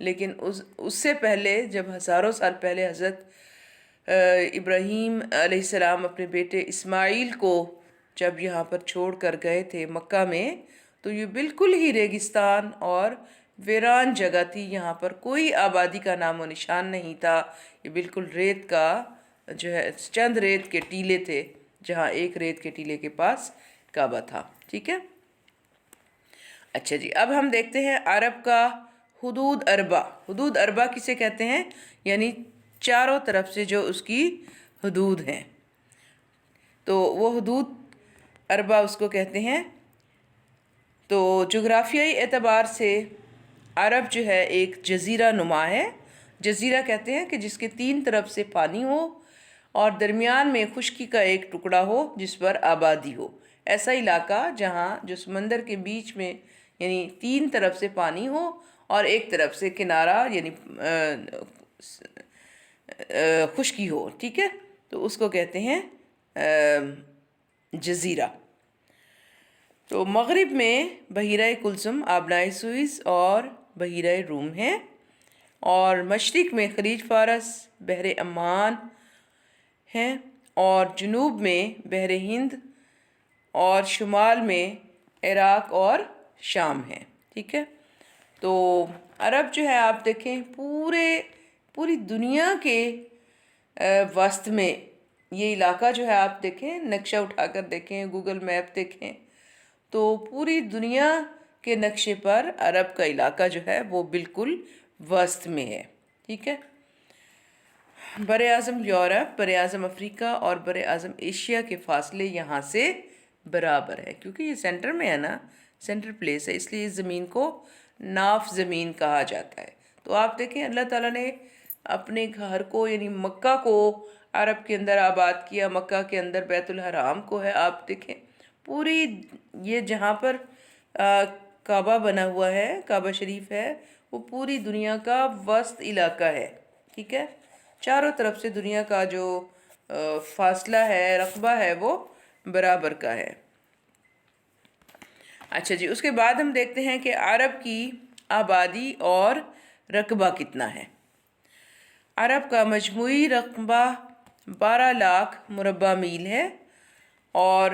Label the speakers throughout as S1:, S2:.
S1: لیکن اس سے پہلے جب ہزاروں سال پہلے حضرت ابراہیم علیہ السلام اپنے بیٹے اسماعیل کو جب یہاں پر چھوڑ کر گئے تھے مکہ میں، تو یہ بالکل ہی ریگستان اور ویران جگہ تھی، یہاں پر کوئی آبادی کا نام و نشان نہیں تھا، یہ بالکل ریت کا جو ہے چند ریت کے ٹیلے تھے، جہاں ایک ریت کے ٹیلے کے پاس کعبہ تھا، ٹھیک ہے۔ اچھا جی، اب ہم دیکھتے ہیں عرب کا حدود اربع۔ حدود اربع کسے کہتے ہیں؟ یعنی چاروں طرف سے جو اس کی حدود ہیں، تو وہ حدود اربع اس کو کہتے ہیں۔ تو جغرافیائی اعتبار سے عرب جو ہے ایک جزیرہ نما ہے۔ جزیرہ کہتے ہیں کہ جس کے تین طرف سے پانی ہو اور درمیان میں خشکی کا ایک ٹکڑا ہو جس پر آبادی ہو، ایسا علاقہ جہاں جو سمندر کے بیچ میں یعنی تین طرف سے پانی ہو اور ایک طرف سے کنارہ یعنی خشکی ہو، ٹھیک ہے، تو اس کو کہتے ہیں جزیرہ۔ تو مغرب میں بحیرہ کلثم، آبنائے سوئس اور بحیرہ روم ہیں، اور مشرق میں خلیج فارس، بحر عمان ہیں، اور جنوب میں بحر ہند، اور شمال میں عراق اور شام ہیں، ٹھیک ہے۔ تو عرب جو ہے آپ دیکھیں پوری دنیا کے وسط میں یہ علاقہ جو ہے آپ دیکھیں، نقشہ اٹھا کر دیکھیں، گوگل میپ دیکھیں، تو پوری دنیا کے نقشے پر عرب کا علاقہ جو ہے وہ بالکل وسط میں ہے، ٹھیک ہے۔ بر اعظم یورپ، بر اعظم افریقہ اور بر اعظم ایشیا کے فاصلے یہاں سے برابر ہے، کیونکہ یہ سینٹر میں ہے نا، سینٹر پلیس ہے، اس لیے اس زمین کو ناف زمین کہا جاتا ہے۔ تو آپ دیکھیں اللہ تعالیٰ نے اپنے گھر کو یعنی مکہ کو عرب کے اندر آباد کیا، مکہ کے اندر بیت الحرام کو ہے، آپ دیکھیں پوری یہ جہاں پر کعبہ بنا ہوا ہے، کعبہ شریف ہے، وہ پوری دنیا کا وسط علاقہ ہے، ٹھیک ہے۔ چاروں طرف سے دنیا کا جو فاصلہ ہے، رقبہ ہے، وہ برابر کا ہے۔ اچھا جی، اس کے بعد ہم دیکھتے ہیں کہ عرب کی آبادی اور رقبہ کتنا ہے۔ عرب کا مجموعی رقبہ 12 لاکھ مربع میل ہے، اور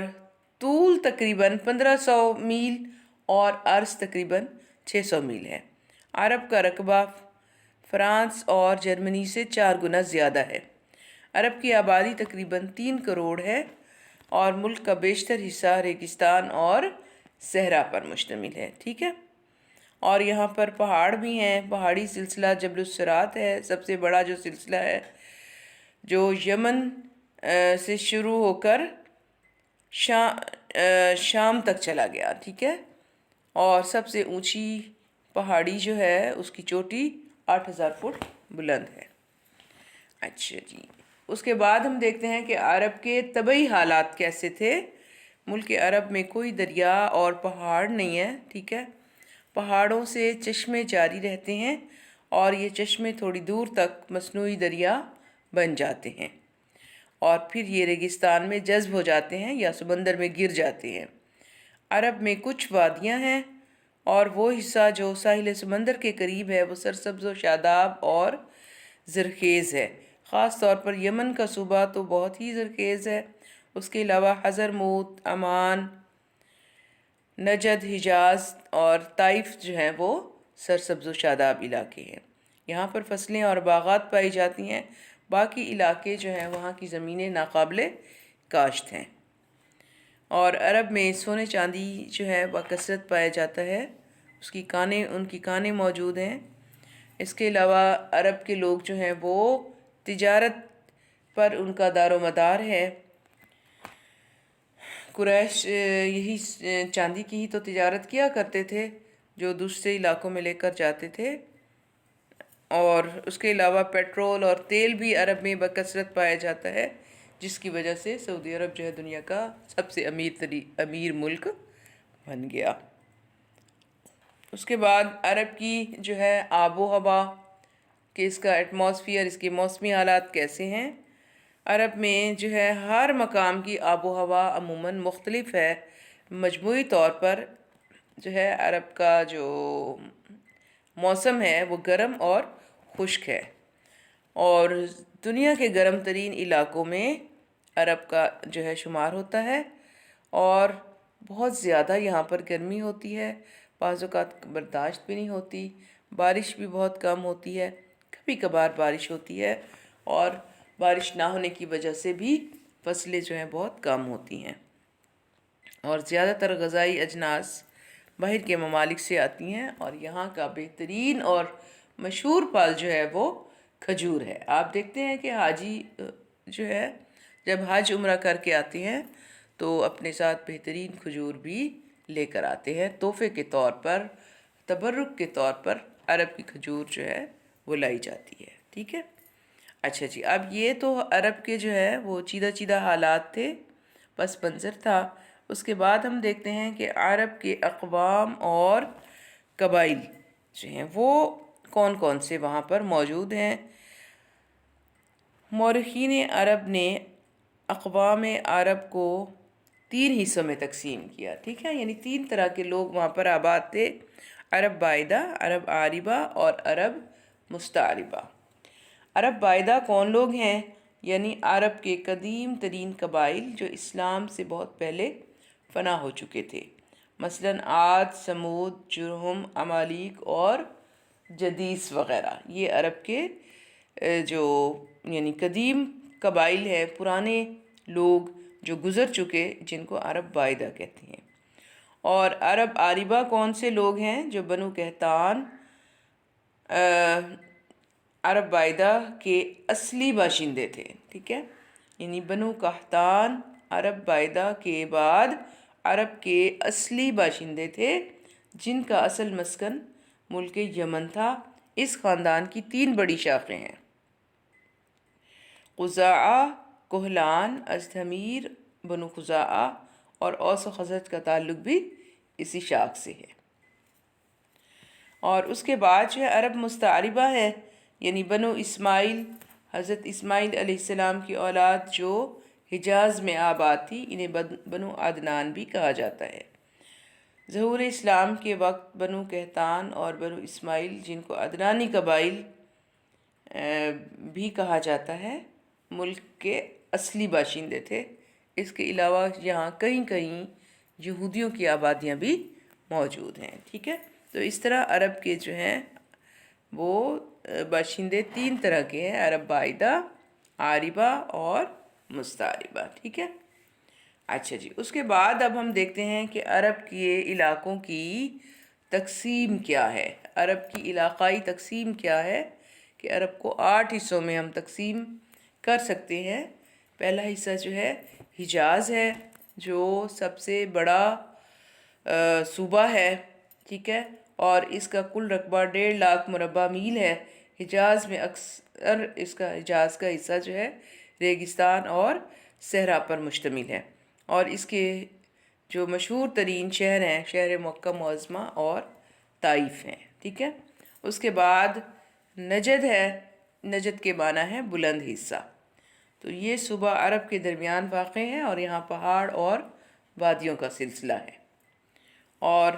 S1: طول تقریباً 1500 میل اور عرض تقریباً 600 میل ہے۔ عرب کا رقبہ فرانس اور جرمنی سے 4 گنا زیادہ ہے۔ عرب کی آبادی تقریباً 3 کروڑ ہے، اور ملک کا بیشتر حصہ ریگستان اور صحرا پر مشتمل ہے، ٹھیک ہے۔ اور یہاں پر پہاڑ بھی ہیں، پہاڑی سلسلہ جبل الصراط ہے، سب سے بڑا جو سلسلہ ہے، جو یمن سے شروع ہو کر شام تک چلا گیا، ٹھیک ہے، اور سب سے اونچی پہاڑی جو ہے اس کی چوٹی 8000 فٹ بلند ہے۔ اچھا جی، اس کے بعد ہم دیکھتے ہیں کہ عرب کے طبعی حالات کیسے تھے۔ ملک عرب میں کوئی دریا اور پہاڑ نہیں ہے، ٹھیک ہے، پہاڑوں سے چشمے جاری رہتے ہیں، اور یہ چشمے تھوڑی دور تک مصنوعی دریا بن جاتے ہیں، اور پھر یہ ریگستان میں جذب ہو جاتے ہیں یا سمندر میں گر جاتے ہیں۔ عرب میں کچھ وادیاں ہیں، اور وہ حصہ جو ساحل سمندر کے قریب ہے وہ سرسبز و شاداب اور زرخیز ہے۔ خاص طور پر یمن کا صوبہ تو بہت ہی زرخیز ہے، اس کے علاوہ حضرموت، عمان، نجد، حجاز اور طائف جو ہیں وہ سرسبز و شاداب علاقے ہیں، یہاں پر فصلیں اور باغات پائی جاتی ہیں، باقی علاقے جو ہیں وہاں کی زمینیں ناقابل کاشت ہیں۔ اور عرب میں سونے چاندی جو ہے بکثرت پایا جاتا ہے، ان کی کانیں موجود ہیں۔ اس کے علاوہ عرب کے لوگ جو ہیں وہ تجارت پر ان کا دار و مدار ہے۔ قریش یہی چاندی کی ہی تو تجارت کیا کرتے تھے جو دوسرے علاقوں میں لے کر جاتے تھے، اور اس کے علاوہ پیٹرول اور تیل بھی عرب میں بکثرت پایا جاتا ہے، جس کی وجہ سے سعودی عرب جو ہے دنیا کا سب سے امیر ملک بن گیا۔ اس کے بعد عرب کی جو ہے آب و ہوا کہ اس کا ایٹماسفیئر، اس کے موسمی حالات کیسے ہیں۔ عرب میں جو ہے ہر مقام کی آب و ہوا عموماً مختلف ہے۔ مجموعی طور پر جو ہے عرب کا جو موسم ہے وہ گرم اور خشک ہے، اور دنیا کے گرم ترین علاقوں میں عرب کا جو ہے شمار ہوتا ہے، اور بہت زیادہ یہاں پر گرمی ہوتی ہے، بعض اوقات برداشت بھی نہیں ہوتی، بارش بھی بہت کم ہوتی ہے، کبھی کبھار بارش ہوتی ہے، اور بارش نہ ہونے کی وجہ سے بھی فصلیں جو ہیں بہت کم ہوتی ہیں، اور زیادہ تر غذائی اجناس باہر کے ممالک سے آتی ہیں، اور یہاں کا بہترین اور مشہور پھل جو ہے وہ کھجور ہے۔ آپ دیکھتے ہیں کہ حاجی جو ہے جب حج عمرہ کر کے آتے ہیں تو اپنے ساتھ بہترین کھجور بھی لے کر آتے ہیں تحفے کے طور پر، تبرک کے طور پر عرب کی کھجور جو ہے وہ لائی جاتی ہے، ٹھیک ہے۔ اچھا جی، اب یہ تو عرب کے جو ہے وہ چیدہ چیدہ حالات تھے، پس منظر تھا۔ اس کے بعد ہم دیکھتے ہیں کہ عرب کے اقوام اور قبائل جو ہیں وہ کون کون سے وہاں پر موجود ہیں۔ مورخین عرب نے اقوام عرب کو 3 حصوں میں تقسیم کیا، ٹھیک ہے، یعنی 3 طرح کے لوگ وہاں پر آباد تھے: عرب بائدہ، عرب عاربہ اور عرب مستعربہ۔ عرب بائدہ کون لوگ ہیں؟ یعنی عرب کے قدیم ترین قبائل جو اسلام سے بہت پہلے فنا ہو چکے تھے، مثلاً عاد، سمود، جرہم، عمالیق اور جدیس وغیرہ۔ یہ عرب کے جو یعنی قدیم قبائل ہیں، پرانے لوگ جو گزر چکے، جن کو عرب بائدہ کہتے ہیں۔ اور عرب عاربہ کون سے لوگ ہیں؟ جو بنو قحطان عرب بائدہ کے اصلی باشندے تھے، ٹھیک ہے، یعنی بنو قحطان عرب بائدہ کے بعد عرب کے اصلی باشندے تھے، جن کا اصل مسکن ملک یمن تھا۔ اس خاندان کی 3 بڑی شاخیں ہیں: خزاعہ، کہلان، ازدھمیر، بنو خزاعہ، اور اوس و خزرج کا تعلق بھی اسی شاخ سے ہے۔ اور اس کے بعد جو ہے عرب مستعربہ ہے، یعنی بنو اسماعیل، حضرت اسماعیل علیہ السلام کی اولاد جو حجاز میں آباد تھی، انہیں بنو عدنان بھی کہا جاتا ہے۔ ظہور اسلام کے وقت بنو قحطان اور بنو اسماعیل، جن کو عدنانی قبائل بھی کہا جاتا ہے، ملک کے اصلی باشندے تھے۔ اس کے علاوہ یہاں کہیں کہیں یہودیوں کی آبادیاں بھی موجود ہیں، ٹھیک ہے۔ تو اس طرح عرب کے جو ہیں وہ باشندے 3 طرح کے ہیں: عرب بائدہ، عاربہ اور مستعربہ، ٹھیک ہے۔ اچھا جی، اس کے بعد اب ہم دیکھتے ہیں کہ عرب کے علاقوں کی تقسیم کیا ہے، عرب کی علاقائی تقسیم کیا ہے، کہ عرب کو 8 حصوں میں ہم تقسیم کر سکتے ہیں۔ پہلا حصہ جو ہے حجاز ہے، جو سب سے بڑا صوبہ ہے، ٹھیک ہے، اور اس کا کل رقبہ 1.5 لاکھ مربع میل ہے۔ حجاز میں اکثر حجاز کا حصہ جو ہے ریگستان اور صحرا پر مشتمل ہے، اور اس کے جو مشہور ترین شہر ہیں شہر مکہ معظمہ اور طائف ہیں، ٹھیک ہے۔ اس کے بعد نجد ہے، نجد کے معنی ہے بلند حصہ۔ تو یہ صوبہ عرب کے درمیان واقع ہے، اور یہاں پہاڑ اور وادیوں کا سلسلہ ہے، اور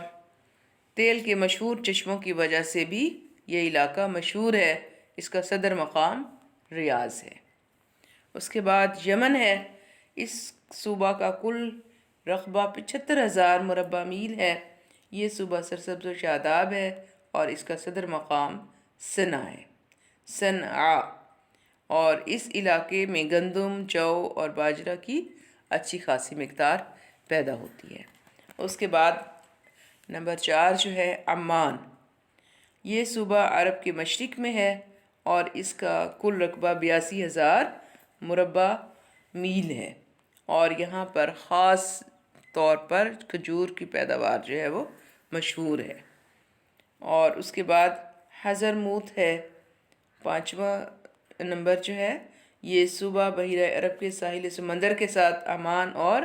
S1: تیل کے مشہور چشموں کی وجہ سے بھی یہ علاقہ مشہور ہے۔ اس کا صدر مقام ریاض ہے۔ اس کے بعد یمن ہے، اس صوبہ کا کل رقبہ 75,000 مربع میل ہے۔ یہ صوبہ سرسبز و شاداب ہے، اور اس کا صدر مقام صنعا ہے، صنعاء، اور اس علاقے میں گندم، جو اور باجرہ کی اچھی خاصی مقدار پیدا ہوتی ہے۔ اس کے بعد نمبر 4 جو ہے عمان، یہ صوبہ عرب کے مشرق میں ہے، اور اس کا کل رقبہ 82,000 مربع میل ہے، اور یہاں پر خاص طور پر کھجور کی پیداوار جو ہے وہ مشہور ہے۔ اور اس کے بعد حضرموت ہے، 5واں نمبر جو ہے، یہ صوبہ بحیرہ عرب کے ساحل سمندر کے ساتھ عمان اور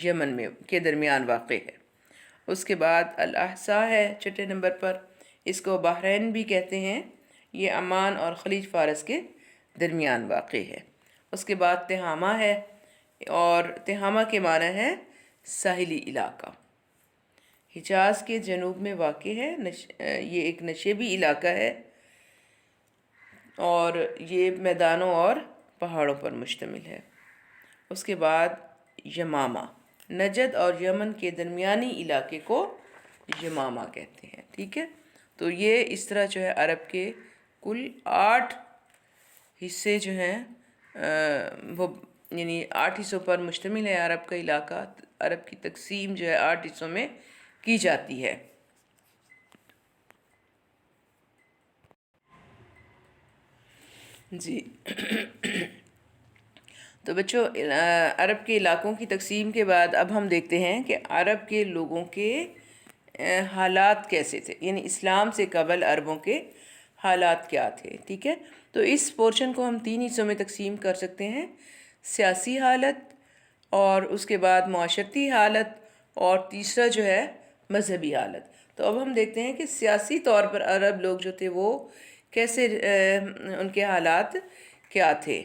S1: یمن کے درمیان واقع ہے۔ اس کے بعد الاحسا ہے 6 نمبر پر، اس کو بحرین بھی کہتے ہیں، یہ عمان اور خلیج فارس کے درمیان واقع ہے۔ اس کے بعد تہامہ ہے، اور تہامہ کے معنی ہے ساحلی علاقہ۔ حجاز کے جنوب میں واقع ہے، یہ ایک نشیبی علاقہ ہے اور یہ میدانوں اور پہاڑوں پر مشتمل ہے۔ اس کے بعد یمامہ، نجد اور یمن کے درمیانی علاقے کو یمامہ کہتے ہیں، ٹھیک ہے۔ تو یہ اس طرح جو ہے عرب کے کل 8 حصے جو ہیں وہ یعنی 8 حصوں پر مشتمل ہے عرب کا علاقہ۔ عرب کی تقسیم جو ہے 8 حصوں میں کی جاتی ہے۔ جی تو بچوں، عرب کے علاقوں کی تقسیم کے بعد اب ہم دیکھتے ہیں کہ عرب کے لوگوں کے حالات کیسے تھے، یعنی اسلام سے قبل عربوں کے حالات کیا تھے، ٹھیک ہے۔ تو اس پورشن کو ہم 3 حصوں میں تقسیم کر سکتے ہیں: سیاسی حالت، اور اس کے بعد معاشرتی حالت، اور تیسرا جو ہے مذہبی حالت۔ تو اب ہم دیکھتے ہیں کہ سیاسی طور پر عرب لوگ جو تھے وہ کیسے، ان کے حالات کیا تھے،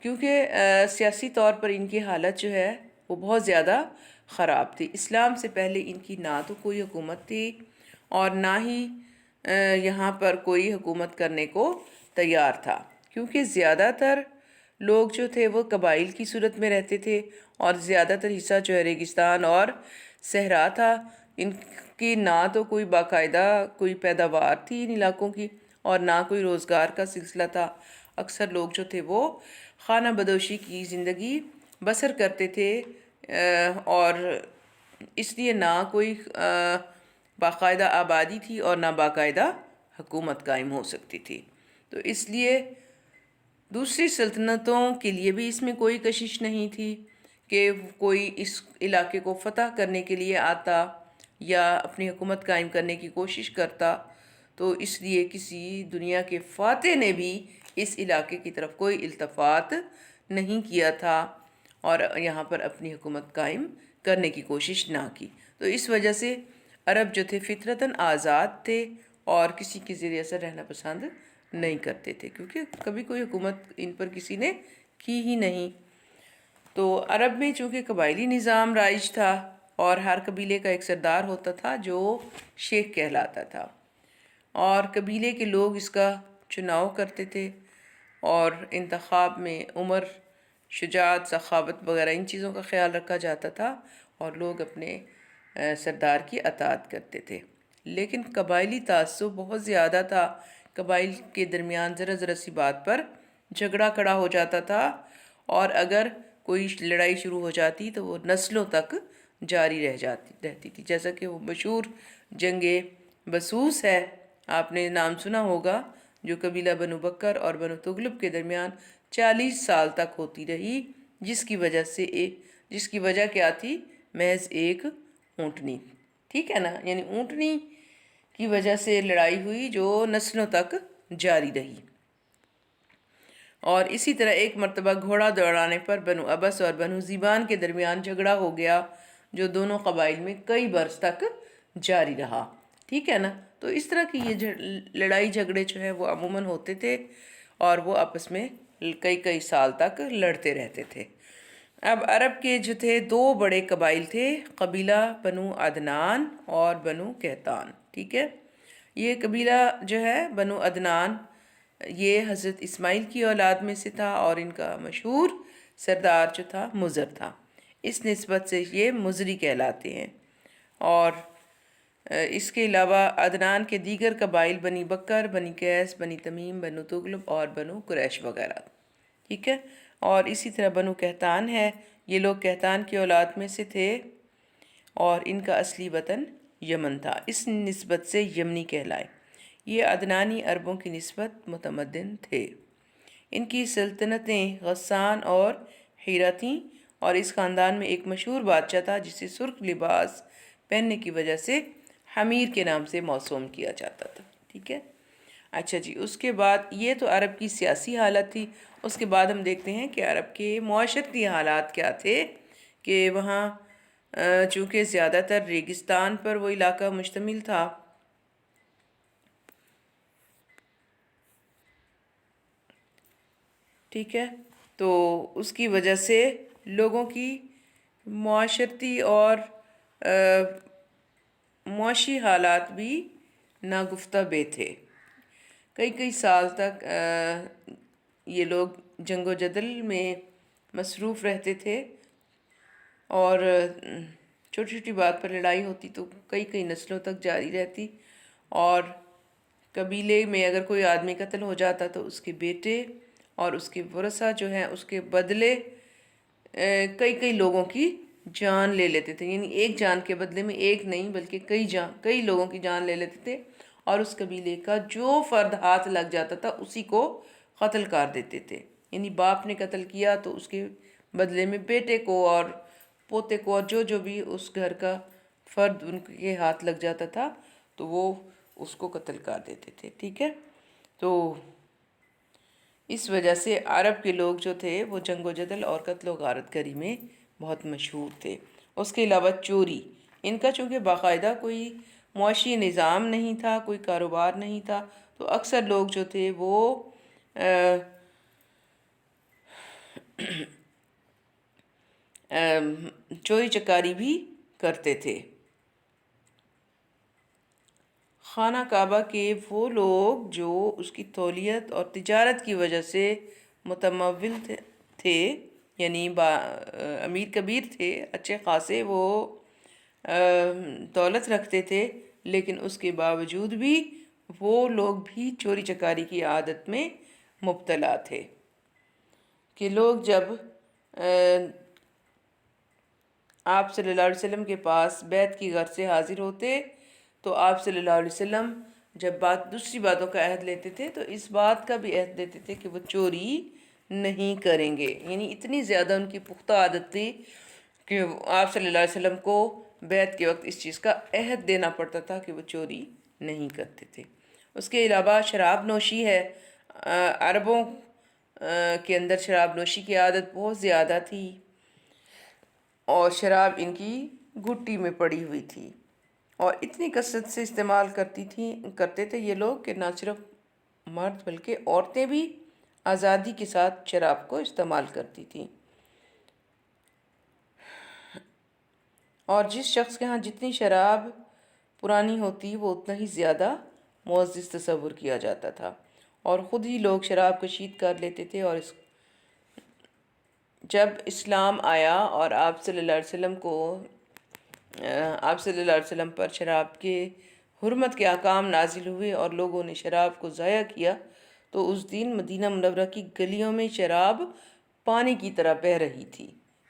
S1: کیونکہ سیاسی طور پر ان کی حالت جو ہے وہ بہت زیادہ خراب تھی۔ اسلام سے پہلے ان کی نہ تو کوئی حکومت تھی اور نہ ہی یہاں پر کوئی حکومت کرنے کو تیار تھا، کیونکہ زیادہ تر لوگ جو تھے وہ قبائل کی صورت میں رہتے تھے اور زیادہ تر حصہ جو ہے ریگستان اور صحرا تھا۔ ان کی نہ تو کوئی باقاعدہ کوئی پیداوار تھی ان علاقوں کی اور نہ کوئی روزگار کا سلسلہ تھا۔ اکثر لوگ جو تھے وہ خانہ بدوشی کی زندگی بسر کرتے تھے، اور اس لیے نہ کوئی باقاعدہ آبادی تھی اور نہ باقاعدہ حکومت قائم ہو سکتی تھی۔ تو اس لیے دوسری سلطنتوں کے لیے بھی اس میں کوئی کشش نہیں تھی کہ کوئی اس علاقے کو فتح کرنے کے لیے آتا یا اپنی حکومت قائم کرنے کی کوشش کرتا۔ تو اس لیے کسی دنیا کے فاتح نے بھی اس علاقے کی طرف کوئی التفات نہیں کیا تھا اور یہاں پر اپنی حکومت قائم کرنے کی کوشش نہ کی۔ تو اس وجہ سے عرب جو تھے فطرتاً آزاد تھے اور کسی کے زیر اثر رہنا پسند نہیں کرتے تھے، کیونکہ کبھی کوئی حکومت ان پر کسی نے کی ہی نہیں۔ تو عرب میں چونکہ قبائلی نظام رائج تھا اور ہر قبیلے کا ایک سردار ہوتا تھا جو شیخ کہلاتا تھا، اور قبیلے کے لوگ اس کا چناؤ کرتے تھے، اور انتخاب میں عمر، شجاعت، سخاوت وغیرہ ان چیزوں کا خیال رکھا جاتا تھا اور لوگ اپنے سردار کی اطاعت کرتے تھے۔ لیکن قبائلی تعصب بہت زیادہ تھا، قبائل کے درمیان ذرا ذرا سی بات پر جھگڑا کھڑا ہو جاتا تھا، اور اگر کوئی لڑائی شروع ہو جاتی تو وہ نسلوں تک جاری رہتی تھی، جیسا کہ وہ مشہور جنگ بسوس ہے، آپ نے نام سنا ہوگا، جو قبیلہ بنو بکر اور بنو تغلب کے درمیان 40 سال تک ہوتی رہی، جس کی وجہ کیا تھی؟ محض ایک اونٹنی، ٹھیک ہے نا، یعنی اونٹنی کی وجہ سے لڑائی ہوئی جو نسلوں تک جاری رہی۔ اور اسی طرح ایک مرتبہ گھوڑا دوڑانے پر بنو ابس اور بنو زیبان کے درمیان جھگڑا ہو گیا، جو دونوں قبائل میں کئی برس تک جاری رہا، ٹھیک ہے نا۔ تو اس طرح کی یہ لڑائی جھگڑے جو ہے وہ عموماً ہوتے تھے اور وہ آپس میں کئی سال تک لڑتے رہتے تھے۔ اب عرب کے جو تھے 2 بڑے قبائل تھے، قبیلہ بنو عدنان اور بنو قحطان، ٹھیک ہے۔ یہ قبیلہ جو ہے بنو عدنان یہ حضرت اسماعیل کی اولاد میں سے تھا، اور ان کا مشہور سردار جو تھا مضر تھا، اس نسبت سے یہ مضری کہلاتے ہیں۔ اور اس کے علاوہ عدنان کے دیگر قبائل بنی بکر، بنی قیس، بنی تمیم، بنو تغلب اور بنو قریش وغیرہ، ٹھیک ہے۔ اور اسی طرح بنو قحطان ہے، یہ لوگ قحطان کی اولاد میں سے تھے اور ان کا اصلی وطن یمن تھا، اس نسبت سے یمنی کہلائے۔ یہ عدنانی عربوں کی نسبت متمدن تھے۔ ان کی سلطنتیں غسان اور حیرہ تھیں، اور اس خاندان میں ایک مشہور بادشاہ تھا جسے سرخ لباس پہننے کی وجہ سے حمیر کے نام سے موسوم کیا جاتا تھا، ٹھیک ہے۔ اچھا جی، اس کے بعد یہ تو عرب کی سیاسی حالت تھی۔ اس کے بعد ہم دیکھتے ہیں کہ عرب کے معاشرتی حالات کیا تھے، کہ وہاں چونکہ زیادہ تر ریگستان پر وہ علاقہ مشتمل تھا، ٹھیک ہے، تو اس کی وجہ سے لوگوں کی معاشرتی اور معاشی حالات بھی ناگفتہ بے تھے۔ کئی کئی سال تک یہ لوگ جنگ و جدل میں مصروف رہتے تھے، اور چھوٹی چھوٹی بات پر لڑائی ہوتی تو کئی کئی نسلوں تک جاری رہتی، اور قبیلے میں اگر کوئی آدمی قتل ہو جاتا تو اس کے بیٹے اور اس کے ورثہ جو ہیں اس کے بدلے کئی کئی لوگوں کی جان لے لیتے تھے، یعنی ایک جان کے بدلے میں ایک نہیں بلکہ کئی لوگوں کی جان لے لیتے تھے، اور اس قبیلے کا جو فرد ہاتھ لگ جاتا تھا اسی کو قتل کر دیتے تھے۔ یعنی باپ نے قتل کیا تو اس کے بدلے میں بیٹے کو اور پوتے کو اور جو بھی اس گھر کا فرد ان کے ہاتھ لگ جاتا تھا تو وہ اس کو قتل کر دیتے تھے، ٹھیک ہے۔ تو اس وجہ سے عرب کے لوگ جو تھے وہ جنگ و جدل اور قتل و غارت گری میں بہت مشہور تھے۔ اس کے علاوہ چوری، ان کا چونکہ باقاعدہ کوئی معاشی نظام نہیں تھا، کوئی کاروبار نہیں تھا، تو اکثر لوگ جو تھے وہ چوری چکاری بھی کرتے تھے۔ خانہ کعبہ کے وہ لوگ جو اس کی تولیت اور تجارت کی وجہ سے متمول تھے، یعنی امیر کبیر تھے، اچھے خاصے وہ دولت رکھتے تھے، لیکن اس کے باوجود بھی وہ لوگ بھی چوری چکاری کی عادت میں مبتلا تھے، کہ لوگ جب آپ صلی اللہ علیہ وسلم کے پاس بیعت کی غرض سے حاضر ہوتے تو آپ صلی اللہ علیہ وسلم جب دوسری باتوں کا عہد لیتے تھے تو اس بات کا بھی عہد لیتے تھے کہ وہ چوری نہیں کریں گے، یعنی اتنی زیادہ ان کی پختہ عادت تھی کہ آپ صلی اللہ علیہ وسلم کو بیعت کے وقت اس چیز کا عہد دینا پڑتا تھا کہ وہ چوری نہیں کرتے تھے۔ اس کے علاوہ شراب نوشی ہے، عربوں کے اندر شراب نوشی کی عادت بہت زیادہ تھی، اور شراب ان کی گھٹی میں پڑی ہوئی تھی، اور اتنی کثرت سے استعمال کرتے تھے یہ لوگ کہ نہ صرف مرد بلکہ عورتیں بھی آزادی کے ساتھ شراب کو استعمال کرتی تھیں، اور جس شخص کے ہاں جتنی شراب پرانی ہوتی وہ اتنا ہی زیادہ معزز تصور کیا جاتا تھا، اور خود ہی لوگ شراب کشید کر لیتے تھے۔ اور جب اسلام آیا اور آپ صلی اللہ علیہ وسلم پر شراب کے حرمت کے احکام نازل ہوئے اور لوگوں نے شراب کو ضائع کیا، تو اس دن مدینہ منورہ کی گلیوں میں شراب پانی کی طرح بہہ رہی تھی،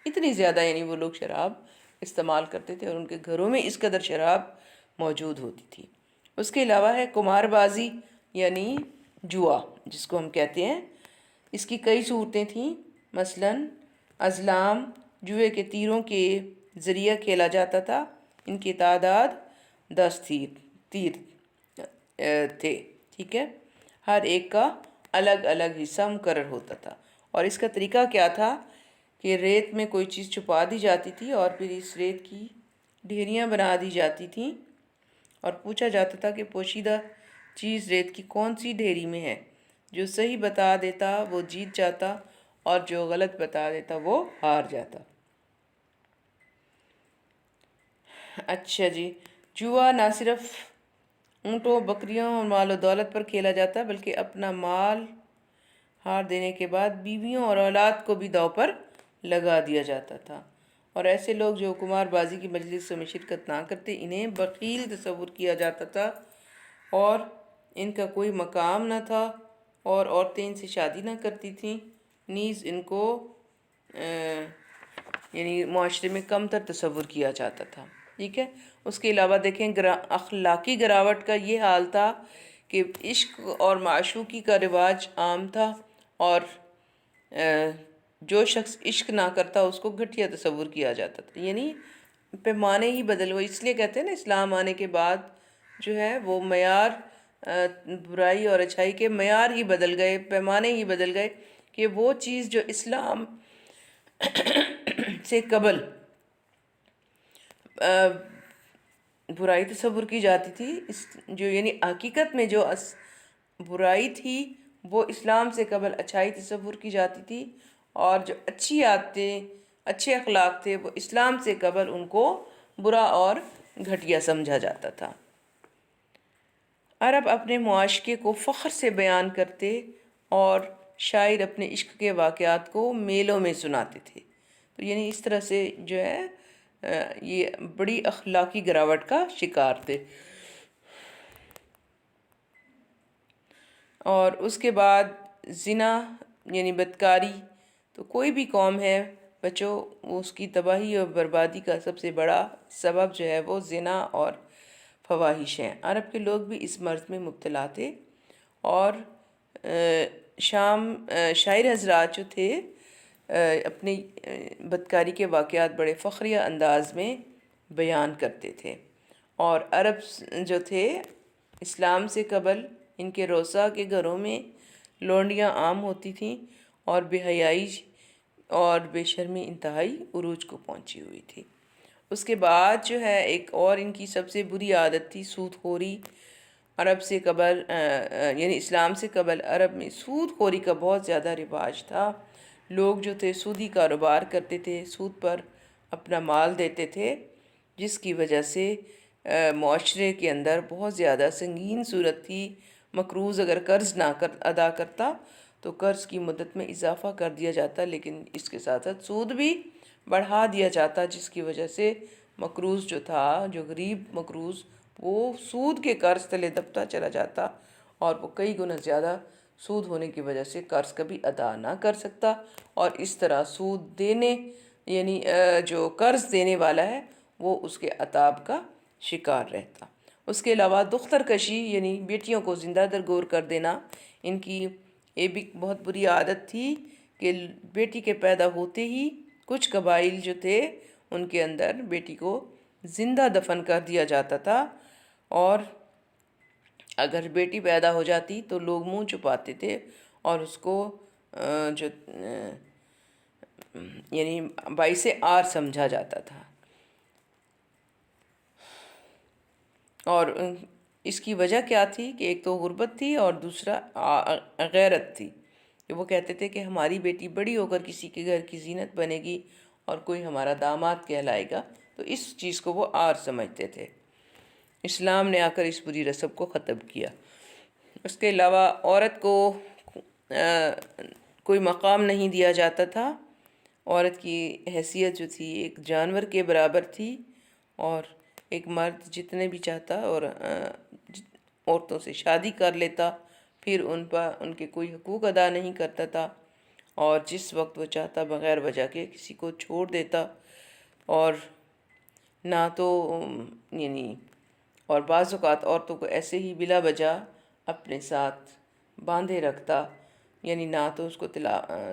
S1: اتنی زیادہ یعنی وہ لوگ شراب استعمال کرتے تھے، اور ان کے گھروں میں اس قدر شراب موجود ہوتی تھی۔ اس کے علاوہ ہے قمار بازی، یعنی جوا جس کو ہم کہتے ہیں، اس کی کئی صورتیں تھیں، مثلاً ازلام، جوئے کے تیروں کے ذریعہ کھیلا جاتا تھا، ان کی تعداد 10 تیر تھے، ٹھیک ہے، ہر ایک کا الگ الگ حصہ مقرر ہوتا تھا، اور اس کا طریقہ کیا تھا کہ ریت میں کوئی چیز چھپا دی جاتی تھی اور پھر اس ریت کی ڈھیریاں بنا دی جاتی تھیں، اور پوچھا جاتا تھا کہ پوشیدہ چیز ریت کی کون سی ڈھیری میں ہے، جو صحیح بتا دیتا وہ جیت جاتا اور جو غلط بتا دیتا وہ ہار جاتا۔ اچھا جی، جوا نہ صرف اونٹوں، بکریوں اور مال و دولت پر کھیلا جاتا بلکہ اپنا مال ہار دینے کے بعد بیویوں اور اولاد کو بھی داؤ پر لگا دیا جاتا تھا، اور ایسے لوگ جو قمار بازی کی مجلسوں میں شرکت نہ کرتے انہیں بخیل تصور کیا جاتا تھا، اور ان کا کوئی مقام نہ تھا، اور عورتیں ان سے شادی نہ کرتی تھیں، نیز ان کو یعنی معاشرے میں کم تر تصور کیا جاتا تھا، ٹھیک ہے۔ اس کے علاوہ دیکھیں اخلاقی گراوٹ کا یہ حال تھا کہ عشق اور معشوقی کا رواج عام تھا، اور جو شخص عشق نہ کرتا اس کو گھٹیا تصور کیا جاتا تھا، یعنی پیمانے ہی بدل ہوئے، اس لیے کہتے ہیں نا اسلام آنے کے بعد جو ہے وہ معیار، برائی اور اچھائی کے معیار ہی بدل گئے، پیمانے ہی بدل گئے، کہ وہ چیز جو اسلام سے قبل برائی تصور کی جاتی تھی، جو یعنی حقیقت میں جو برائی تھی وہ اسلام سے قبل اچھائی تصور کی جاتی تھی، اور جو اچھی عادتیں، اچھے اخلاق تھے وہ اسلام سے قبل ان کو برا اور گھٹیا سمجھا جاتا تھا۔ عرب اپنے معاشقے کو فخر سے بیان کرتے اور شاعر اپنے عشق کے واقعات کو میلوں میں سناتے تھے۔ تو یعنی اس طرح سے جو ہے یہ بڑی اخلاقی گراوٹ کا شکار تھے۔ اور اس کے بعد زنا یعنی بدکاری، تو کوئی بھی قوم ہے بچوں، اس کی تباہی اور بربادی کا سب سے بڑا سبب جو ہے وہ زنا اور فواہش ہیں۔ عرب کے لوگ بھی اس مرض میں مبتلا تھے، اور شاعر حضرات جو تھے اپنی بدکاری کے واقعات بڑے فخریہ انداز میں بیان کرتے تھے۔ اور عرب جو تھے اسلام سے قبل ان کے روسا کے گھروں میں لونڈیاں عام ہوتی تھیں، اور بے حیائی اور بے شرمی انتہائی عروج کو پہنچی ہوئی تھی۔ اس کے بعد جو ہے ایک اور ان کی سب سے بری عادت تھی سود خوری۔ عرب سے قبل یعنی اسلام سے قبل عرب میں سود خوری کا بہت زیادہ رواج تھا۔ لوگ جو تھے سودی کاروبار کرتے تھے، سود پر اپنا مال دیتے تھے، جس کی وجہ سے معاشرے کے اندر بہت زیادہ سنگین صورت تھی۔ مقروض اگر قرض نہ ادا کرتا تو قرض کی مدت میں اضافہ کر دیا جاتا، لیکن اس کے ساتھ ساتھ سود بھی بڑھا دیا جاتا، جس کی وجہ سے مقروض جو تھا، جو غریب مقروض، وہ سود کے قرض تلے دبتا چلا جاتا، اور وہ کئی گنا زیادہ سود ہونے کی وجہ سے قرض کبھی ادا نہ کر سکتا، اور اس طرح سود دینے یعنی جو قرض دینے والا ہے وہ اس کے عذاب کا شکار رہتا۔ اس کے علاوہ دختر کشی یعنی بیٹیوں کو زندہ درگور کر دینا، ان کی یہ بھی بہت بری عادت تھی کہ بیٹی کے پیدا ہوتے ہی کچھ قبائل جو تھے ان کے اندر بیٹی کو زندہ دفن کر دیا جاتا تھا، اور اگر بیٹی پیدا ہو جاتی تو لوگ منہ چھپاتے تھے اور اس کو جو یعنی باعث عار سمجھا جاتا تھا۔ اور اس کی وجہ کیا تھی کہ ایک تو غربت تھی اور دوسرا غیرت تھی، کہ وہ کہتے تھے کہ ہماری بیٹی بڑی ہو کر کسی کے گھر کی زینت بنے گی اور کوئی ہمارا داماد کہلائے گا، تو اس چیز کو وہ عار سمجھتے تھے۔ اسلام نے آ کر اس بری رسم کو ختم کیا۔ اس کے علاوہ عورت کو کوئی مقام نہیں دیا جاتا تھا۔ عورت کی حیثیت جو تھی ایک جانور کے برابر تھی، اور ایک مرد جتنے بھی چاہتا اور عورتوں سے شادی کر لیتا، پھر ان کے کوئی حقوق ادا نہیں کرتا تھا، اور جس وقت وہ چاہتا بغیر وجہ کے کسی کو چھوڑ دیتا، اور نہ تو یعنی اور بعض اوقات عورتوں کو ایسے ہی بلا وجہ اپنے ساتھ باندھے رکھتا، یعنی نہ تو اس کو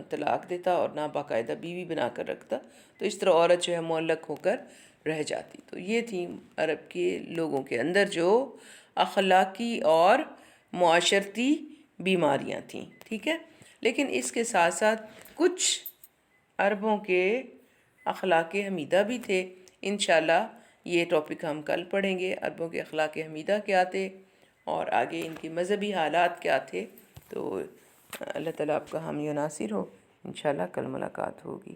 S1: طلاق دیتا اور نہ باقاعدہ بیوی بنا کر رکھتا، تو اس طرح عورت جو ہے معلق ہو کر رہ جاتی۔ تو یہ تھی عرب کے لوگوں کے اندر جو اخلاقی اور معاشرتی بیماریاں تھیں، ٹھیک ہے۔ لیکن اس کے ساتھ ساتھ کچھ عربوں کے اخلاق حمیدہ بھی تھے۔ انشاءاللہ یہ ٹاپک ہم کل پڑھیں گے، عربوں کے اخلاق حمیدہ کیا تھے اور آگے ان کے مذہبی حالات کیا تھے۔ تو اللہ تعالیٰ آپ کا حامی و ناصر ہو، انشاءاللہ کل ملاقات ہوگی۔